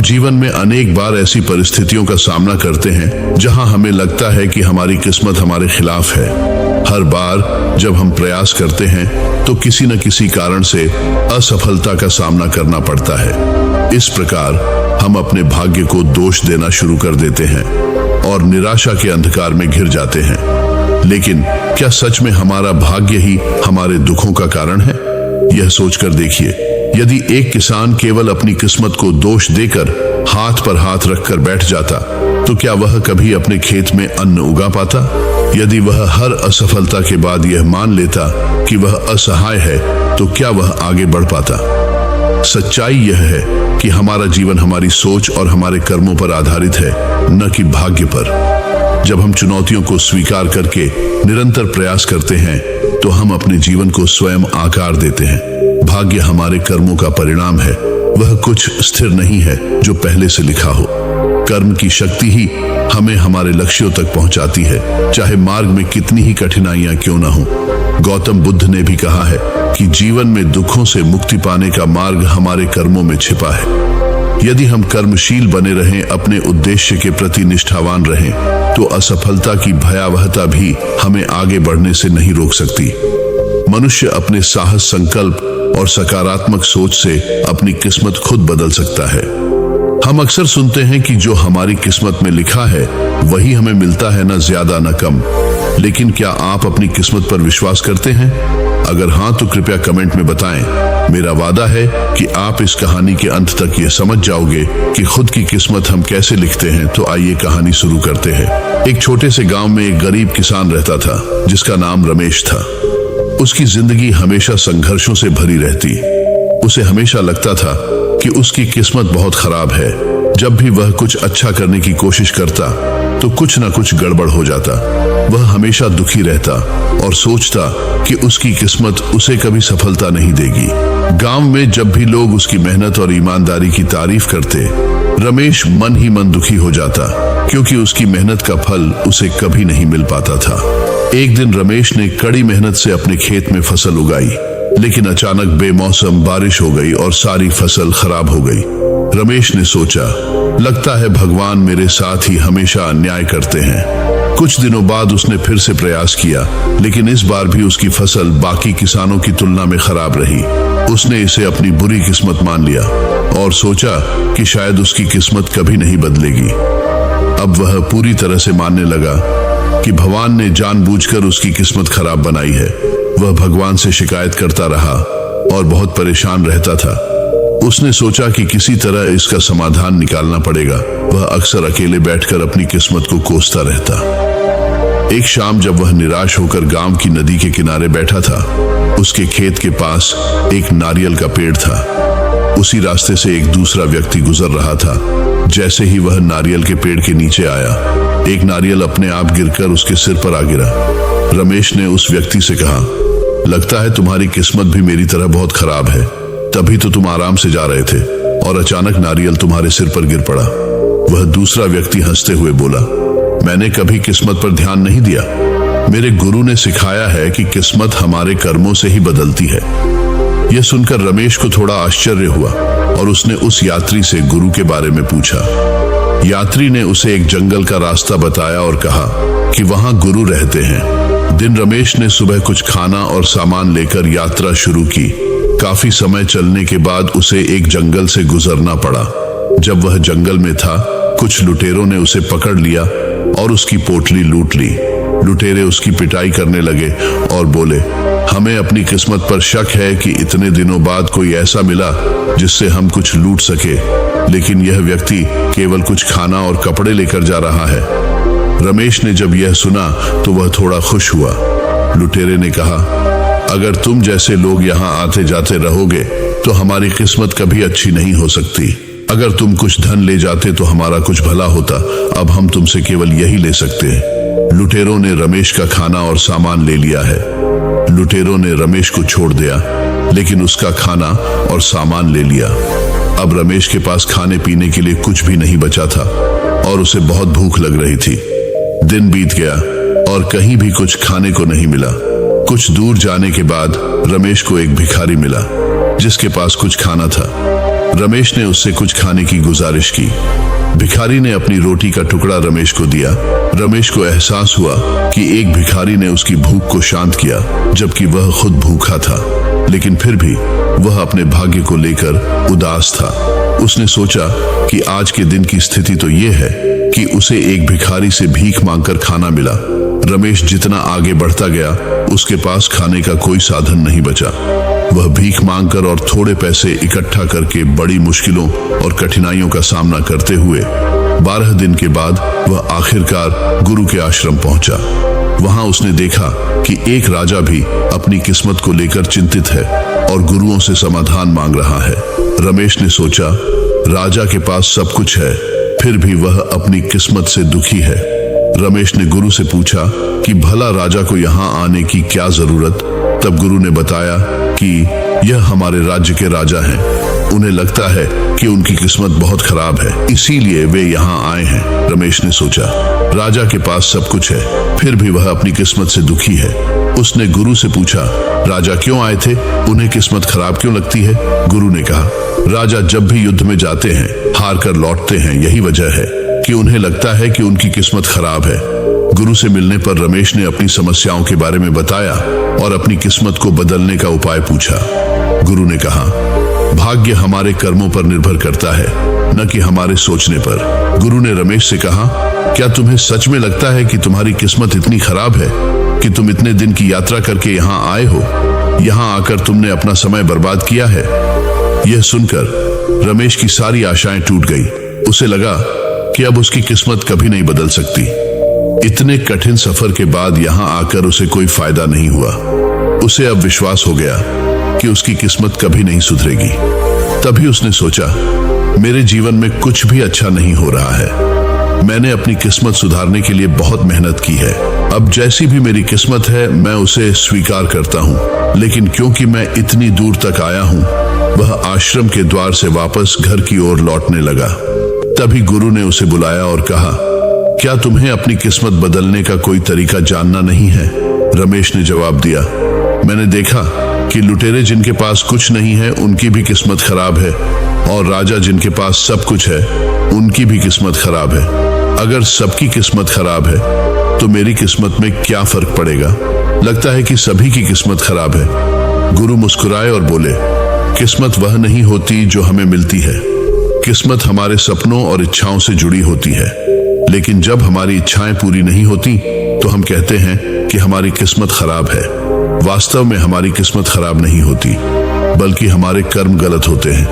जीवन में अनेक बार ऐसी परिस्थितियों का सामना करते हैं जहां हमें लगता है कि हमारी किस्मत हमारे खिलाफ है। हर बार जब हम प्रयास करते हैं तो किसी न किसी कारण से असफलता का सामना करना पड़ता है। इस प्रकार हम अपने भाग्य को दोष देना शुरू कर देते हैं और निराशा के अंधकार में घिर जाते हैं। लेकिन क्या सच में हमारा भाग्य ही हमारे दुखों का कारण है? यह सोचकर देखिए, यदि एक किसान केवल अपनी किस्मत को दोष देकर हाथ पर हाथ रखकर बैठ जाता तो क्या वह कभी अपने खेत में अन्न उगा पाता? यदि वह हर असफलता के बाद यह मान लेता कि वह असहाय है तो क्या वह आगे बढ़ पाता? सच्चाई यह है कि हमारा जीवन हमारी सोच और हमारे कर्मों पर आधारित है, न कि भाग्य पर। जब हम चुनौतियों को स्वीकार करके निरंतर प्रयास करते हैं तो हम अपने जीवन को स्वयं आकार देते हैं। भाग्य हमारे कर्मों का परिणाम है, वह कुछ स्थिर नहीं है जो पहले से लिखा हो। कर्म की शक्ति ही हमें हमारे लक्ष्यों तक पहुंचाती है, चाहे मार्ग में कितनी ही कठिनाइयां क्यों न हो। गौतम बुद्ध ने भी कहा है कि जीवन में दुखों से मुक्ति पाने का मार्ग हमारे कर्मों में छिपा है। यदि हम कर्मशील बने रहें, अपने उद्देश्य के प्रति निष्ठावान रहें, तो असफलता की भयावहता भी हमें आगे बढ़ने से नहीं रोक सकती। मनुष्य अपने साहस, संकल्प और सकारात्मक सोच से अपनी किस्मत खुद बदल सकता है। हम अक्सर सुनते हैं कि जो हमारी किस्मत में लिखा है वही हमें मिलता है, न ज्यादा न कम। लेकिन क्या आप अपनी किस्मत पर विश्वास करते हैं? अगर हाँ तो कृपया कमेंट में बताएं। मेरा वादा है कि आप इस कहानी के अंत तक ये समझ जाओगे कि खुद की किस्मत हम कैसे लिखते हैं। तो आइए कहानी शुरू करते हैं। एक छोटे से गांव में एक गरीब किसान रहता था जिसका नाम रमेश था। उसकी जिंदगी हमेशा संघर्षों से भरी रहती। उसे हमेशा लगता था कि उसकी किस्मत बहुत खराब है। जब भी वह कुछ अच्छा करने की कोशिश करता तो कुछ न कुछ गड़बड़ हो जाता। वह हमेशा दुखी रहता और सोचता कि उसकी किस्मत उसे कभी सफलता नहीं देगी। गांव में जब भी लोग उसकी मेहनत और ईमानदारी की तारीफ करते, रमेश मन ही मन दुखी हो जाता, क्योंकि उसकी मेहनत का फल उसे कभी नहीं मिल पाता था। एक दिन रमेश ने कड़ी मेहनत से अपने खेत में फसल उगाई, लेकिन अचानक बेमौसम बारिश हो गई और सारी फसल खराब हो गई। रमेश ने सोचा, लगता है भगवान मेरे साथ ही हमेशा अन्याय करते हैं। कुछ दिनों बाद उसने फिर से प्रयास किया, लेकिन इस बार भी उसकी फसल बाकी किसानों की तुलना में खराब रही। उसने इसे अपनी बुरी किस्मत मान लिया और सोचा कि शायद उसकी किस्मत कभी नहीं बदलेगी। अब वह पूरी तरह से मानने लगा कि भगवान ने जानबूझकर उसकी किस्मत खराब बनाई है। वह भगवान से शिकायत करता रहा और बहुत परेशान रहता था। उसने सोचा कि किसी तरह इसका समाधान निकालना पड़ेगा। वह अक्सर अकेले बैठकर अपनी किस्मत को कोसता रहता। एक शाम जब वह निराश होकर गांव की नदी के किनारे बैठा था, उसके खेत के पास एक नारियल का पेड़ था। उसी रास्ते से एक दूसरा व्यक्ति गुजर रहा था। जैसे ही वह नारियल के पेड़ के नीचे आया, एक नारियल अपने आप गिरकर उसके सिर पर आ गिरा। रमेश ने उस व्यक्ति से कहा, लगता है तुम्हारी किस्मत भी मेरी तरह बहुत खराब है। तभी तो तुम आराम से जा रहे थे और अचानक नारियल तुम्हारे सिर पर गिर पड़ा। वह दूसरा व्यक्ति हंसते हुए बोला, मैंने कभी किस्मत पर ध्यान नहीं दिया। मेरे गुरु ने सिखाया है कि किस्मत हमारे कर्मों से ही बदलती है। यह सुनकर रमेश को थोड़ा आश्चर्य हुआ और उसने उस यात्री से गुरु के बारे में पूछा। यात्री ने उसे एक जंगल का रास्ता बताया और कहा कि वहां गुरु रहते हैं। दिन रमेश ने सुबह कुछ खाना और सामान लेकर यात्रा शुरू की। काफी समय चलने के बाद उसे एक जंगल से गुजरना पड़ा। जब वह जंगल में था, कुछ लुटेरों ने उसे पकड़ लिया और उसकी पोटली लूट ली। लुटेरे उसकी पिटाई करने लगे और बोले, हमें अपनी किस्मत पर शक है कि इतने दिनों बाद कोई ऐसा मिला जिससे हम कुछ लूट सके, लेकिन यह व्यक्ति केवल कुछ खाना और कपड़े लेकर जा रहा है। रमेश ने जब यह सुना तो वह थोड़ा खुश हुआ। लुटेरे ने कहा, अगर तुम जैसे लोग यहाँ आते जाते रहोगे तो हमारी किस्मत कभी अच्छी नहीं हो सकती। अगर तुम कुछ धन ले जाते तो हमारा कुछ भला होता। अब हम तुमसे केवल यही ले सकते हैं। लुटेरों ने रमेश का खाना और सामान ले लिया है। लुटेरों ने रमेश को छोड़ दिया, लेकिन उसका खाना और सामान ले लिया। अब रमेश के पास खाने पीने के लिए कुछ भी नहीं बचा था और उसे बहुत भूख लग रही थी। दिन बीत गया और कहीं भी कुछ खाने को नहीं मिला। कुछ दूर जाने के बाद रमेश को एक भिखारी मिला जिसके पास कुछ खाना था। रमेश ने उससे कुछ खाने की गुजारिश की। भिखारी ने अपनी रोटी का टुकड़ा रमेश को दिया। रमेश को एहसास हुआ कि एक भिखारी ने उसकी भूख को शांत किया, जबकि वह खुद भूखा था। लेकिन फिर भी वह अपने भाग्य को लेकर उदास था। उसने सोचा कि आज के दिन की स्थिति तो यह है कि उसे एक भिखारी से भीख मांगकर खाना मिला। रमेश जितना आगे बढ़ता गया, उसके पास खाने का कोई साधन नहीं बचा। वह भीख मांगकर और थोड़े पैसे इकट्ठा करके बड़ी मुश्किलों और कठिनाइयों का सामना करते हुए 12 दिन के बाद वह आखिरकार गुरु के आश्रम पहुंचा। वहां उसने देखा कि एक राजा भी अपनी किस्मत को लेकर चिंतित है और गुरुओं से समाधान मांग रहा है। रमेश ने सोचा, राजा के पास सब कुछ है, फिर भी वह अपनी किस्मत से दुखी है। रमेश ने गुरु से पूछा कि भला राजा को यहाँ आने की क्या जरूरत। तब गुरु ने बताया कि यह हमारे राज्य के राजा हैं। उन्हें लगता है कि उनकी किस्मत बहुत खराब है, इसीलिए वे यहाँ आए हैं। रमेश ने सोचा, राजा के पास सब कुछ है, फिर भी वह अपनी किस्मत से दुखी है। उसने गुरु से पूछा, राजा क्यों आए थे, उन्हें किस्मत खराब क्यों लगती है। गुरु ने कहा, राजा जब भी युद्ध में जाते हैं हार कर लौटते हैं, यही वजह है कि उन्हें लगता है कि उनकी किस्मत खराब है। गुरु से मिलने पर रमेश ने अपनी समस्याओं के बारे में बताया और अपनी किस्मत को बदलने का उपाय पूछा। गुरु ने कहा, भाग्य हमारे कर्मों पर निर्भर करता है, न कि हमारे सोचने पर। गुरु ने रमेश से कहा, क्या तुम्हें सच में लगता है कि तुम्हारी किस्मत इतनी खराब है कि तुम इतने दिन की यात्रा करके यहाँ आए हो? यहाँ आकर तुमने अपना समय बर्बाद किया है। यह सुनकर रमेश की सारी आशाएं टूट गई। उसे लगा कि अब उसकी किस्मत कभी नहीं बदल सकती। इतने कठिन सफर के बाद यहाँ आकर उसे कोई फायदा नहीं हुआ। उसे अब विश्वास हो गया कि उसकी किस्मत कभी नहीं सुधरेगी। तभी उसने सोचा, मेरे जीवन में कुछ भी अच्छा नहीं हो रहा है। मैंने अपनी किस्मत सुधारने के लिए बहुत मेहनत की है। अब जैसी भी मेरी किस्मत है मैं उसे स्वीकार करता हूँ। लेकिन क्योंकि मैं इतनी दूर तक आया हूँ, वह आश्रम के द्वार से वापस घर की ओर लौटने लगा। तभी गुरु ने उसे बुलाया और कहा, क्या तुम्हें अपनी किस्मत बदलने का कोई तरीका जानना नहीं है? रमेश ने जवाब दिया, मैंने देखा कि लुटेरे जिनके पास कुछ नहीं है उनकी भी किस्मत खराब है, और राजा जिनके पास सब कुछ है उनकी भी किस्मत खराब है। अगर सबकी किस्मत खराब है तो मेरी किस्मत में क्या फर्क पड़ेगा? लगता है कि सभी की किस्मत खराब है। गुरु मुस्कुराए और बोले, किस्मत वह नहीं होती जो हमें मिलती है। किस्मत हमारे सपनों और इच्छाओं से जुड़ी होती है। लेकिन जब हमारी इच्छाएं पूरी नहीं होती तो हम कहते हैं कि हमारी किस्मत खराब है। वास्तव में हमारी किस्मत खराब नहीं होती, बल्कि हमारे कर्म गलत होते हैं।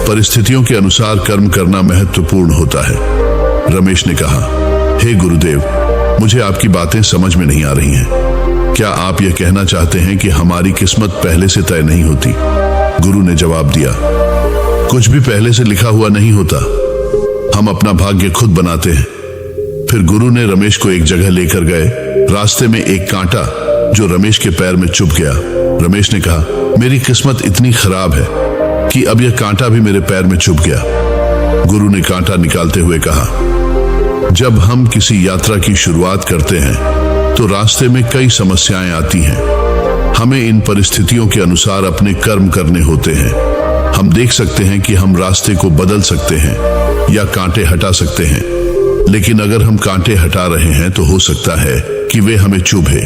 परिस्थितियों के अनुसार कर्म करना महत्वपूर्ण होता है। रमेश ने कहा, हे गुरुदेव, मुझे आपकी बातें समझ में नहीं आ रही हैं। क्या आप यह कहना चाहते हैं कि हमारी किस्मत पहले से तय नहीं होती? गुरु ने जवाब दिया, कुछ भी पहले से लिखा हुआ नहीं होता, हम अपना भाग्य खुद बनाते हैं। फिर गुरु ने रमेश को एक जगह लेकर गए। रास्ते में एक कांटा जो रमेश के पैर में चुभ गया। रमेश ने कहा, मेरी किस्मत इतनी खराब है कि अब यह कांटा भी मेरे पैर में चुभ गया। गुरु ने कांटा निकालते हुए कहा, जब हम किसी यात्रा की शुरुआत करते हैं तो रास्ते में कई समस्याएं आती हैं। हमें इन परिस्थितियों के अनुसार अपने कर्म करने होते हैं। हम देख सकते हैं कि हम रास्ते को बदल सकते हैं या कांटे हटा सकते हैं, लेकिन अगर हम कांटे हटा रहे हैं तो हो सकता है कि वे हमें चुभे,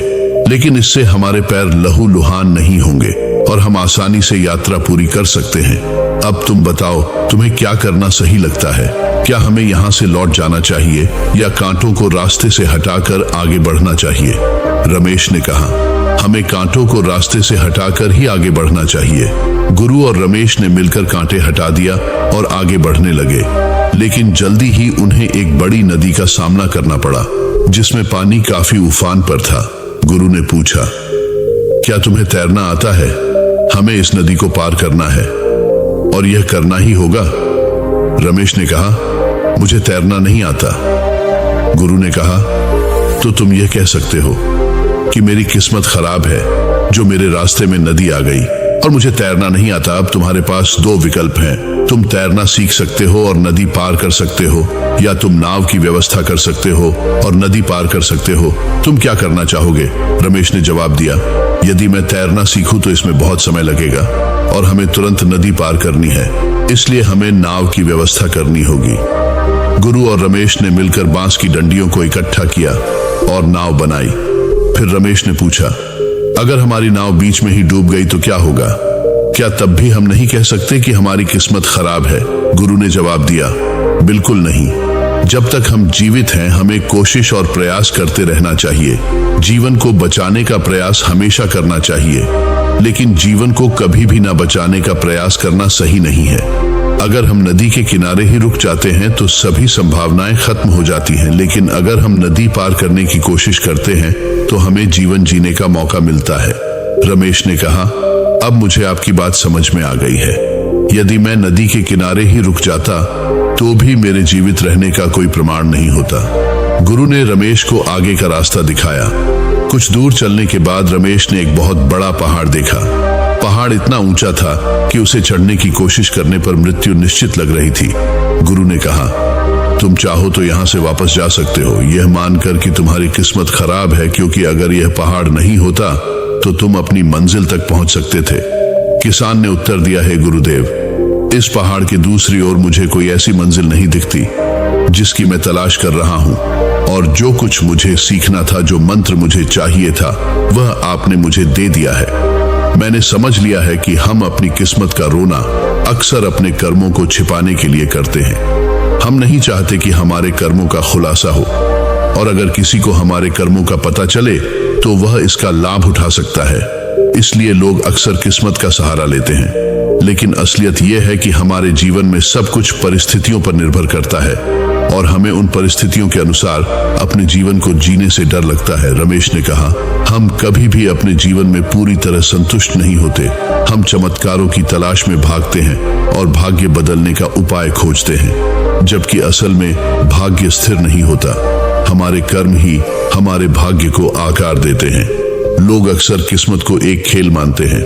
लेकिन इससे हमारे पैर लहूलुहान नहीं होंगे और हम आसानी से यात्रा पूरी कर सकते हैं। अब तुम बताओ, तुम्हें क्या करना सही लगता है? क्या हमें यहाँ से लौट जाना चाहिए या कांटों को रास्ते से हटाकर आगे बढ़ना चाहिए? रमेश ने कहा, हमें कांटों को रास्ते से हटाकर ही आगे बढ़ना चाहिए। गुरु और रमेश ने मिलकर कांटे हटा दिया और आगे बढ़ने लगे। लेकिन जल्दी ही उन्हें एक बड़ी नदी का सामना करना पड़ा, जिसमें पानी काफी उफान पर था। गुरु ने पूछा, क्या तुम्हें तैरना आता है? हमें इस नदी को पार करना है और यह करना ही होगा। रमेश ने कहा, मुझे तैरना नहीं आता। गुरु ने कहा, तो तुम यह कह सकते हो कि मेरी किस्मत खराब है जो मेरे रास्ते में नदी आ गई और मुझे तैरना नहीं आता। अब तुम्हारे पास दो विकल्प हैं, तुम तैरना सीख सकते हो और नदी पार कर सकते हो, या तुम नाव की व्यवस्था कर सकते हो और नदी पार कर सकते हो। तुम क्या करना चाहोगे? रमेश ने जवाब दिया, यदि मैं तैरना सीखूं तो इसमें बहुत समय लगेगा और हमें तुरंत नदी पार करनी है, इसलिए हमें नाव की व्यवस्था करनी होगी। गुरु और रमेश ने मिलकर बांस की डंडियों को इकट्ठा किया और नाव बनाई। फिर रमेश ने पूछा, अगर हमारी नाव बीच में ही डूब गई तो क्या होगा? क्या तब भी हम नहीं कह सकते कि हमारी किस्मत खराब है? गुरु ने जवाब दिया, बिल्कुल नहीं। जब तक हम जीवित हैं, हमें कोशिश और प्रयास करते रहना चाहिए। जीवन को बचाने का प्रयास हमेशा करना चाहिए, लेकिन जीवन को कभी भी ना बचाने का प्रयास करना सही नहीं है। अगर हम नदी के किनारे ही रुक जाते हैं तो सभी संभावनाएं खत्म हो जाती हैं, लेकिन अगर हम नदी पार करने की कोशिश करते हैं तो हमें जीवन जीने का मौका मिलता है। रमेश ने कहा, अब मुझे आपकी बात समझ में आ गई है। यदि मैं नदी के किनारे ही रुक जाता तो भी मेरे जीवित रहने का कोई प्रमाण नहीं होता। गुरु ने रमेश को आगे का रास्ता दिखाया। कुछ दूर चलने के बाद रमेश ने एक बहुत बड़ा पहाड़ देखा। पहाड़ इतना ऊंचा था कि उसे चढ़ने की कोशिश करने पर मृत्यु निश्चित लग रही थी। गुरु ने कहा, तुम चाहो तो यहां से वापस जा सकते हो, यह मानकर कि तुम्हारी किस्मत खराब है, क्योंकि अगर यह पहाड़ नहीं होता तो तुम अपनी मंजिल तक पहुंच सकते थे। किसान ने उत्तर दिया, है गुरुदेव, इस पहाड़ की दूसरी ओर मुझे कोई ऐसी मंजिल नहीं दिखती जिसकी मैं तलाश कर रहा हूं, और जो कुछ मुझे सीखना था, जो मंत्र मुझे चाहिए था, वह आपने मुझे दे दिया है। मैंने समझ लिया है कि हम अपनी किस्मत का रोना अक्सर अपने कर्मों को छिपाने के लिए करते हैं। हम नहीं चाहते कि हमारे कर्मों का खुलासा हो, और अगर किसी को हमारे कर्मों का पता चले तो वह इसका लाभ उठा सकता है। इसलिए लोग अक्सर किस्मत का सहारा लेते हैं, लेकिन असलियत यह है कि हमारे जीवन में सब कुछ परिस्थितियों पर निर्भर करता है, और हमें उन परिस्थितियों के अनुसार अपने जीवन को जीने से डर लगता है। रमेश ने कहा, हम कभी भी अपने जीवन में पूरी तरह संतुष्ट नहीं होते। हम चमत्कारों की तलाश में भागते हैं और भाग्य बदलने का उपाय खोजते हैं, जबकि असल में भाग्य स्थिर नहीं होता। हमारे कर्म ही हमारे भाग्य को आकार देते हैं। लोग अक्सर किस्मत को एक खेल मानते हैं,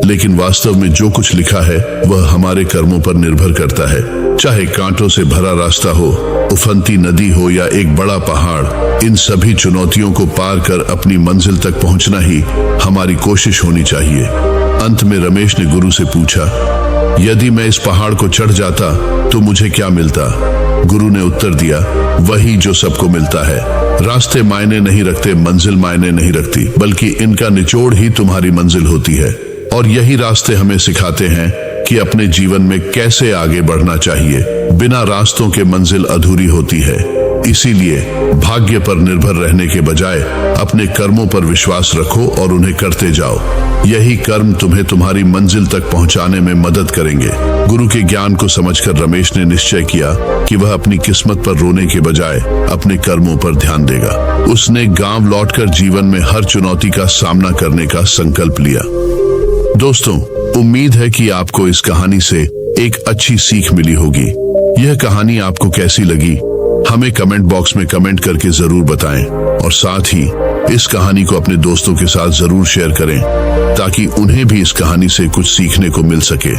लेकिन वास्तव में जो कुछ लिखा है वह हमारे कर्मों पर निर्भर करता है। चाहे कांटों से भरा रास्ता हो, उफनती नदी हो या एक बड़ा पहाड़, इन सभी चुनौतियों को पार कर अपनी मंजिल तक पहुंचना ही हमारी कोशिश होनी चाहिए। अंत में रमेश ने गुरु से पूछा, यदि मैं इस पहाड़ को चढ़ जाता तो मुझे क्या मिलता? गुरु ने उत्तर दिया, वही जो सबको मिलता है। रास्ते मायने नहीं रखते, मंजिल मायने नहीं रखती, बल्कि इनका निचोड़ ही तुम्हारी मंजिल होती है। और यही रास्ते हमें सिखाते हैं कि अपने जीवन में कैसे आगे बढ़ना चाहिए। बिना रास्तों के मंजिल अधूरी होती है। इसीलिए भाग्य पर निर्भर रहने के बजाय अपने कर्मों पर विश्वास रखो और उन्हें करते जाओ। यही कर्म तुम्हें तुम्हारी मंजिल तक पहुंचाने में मदद करेंगे। गुरु के ज्ञान को समझकर रमेश ने निश्चय किया कि वह अपनी किस्मत पर रोने के बजाय अपने कर्मों पर ध्यान देगा। उसने गांव लौटकर जीवन में हर चुनौती का सामना करने का संकल्प लिया। दोस्तों, उम्मीद है कि आपको इस कहानी से एक अच्छी सीख मिली होगी। यह कहानी आपको कैसी लगी, हमें कमेंट बॉक्स में कमेंट करके जरूर बताएं, और साथ ही इस कहानी को अपने दोस्तों के साथ जरूर शेयर करें, ताकि उन्हें भी इस कहानी से कुछ सीखने को मिल सके।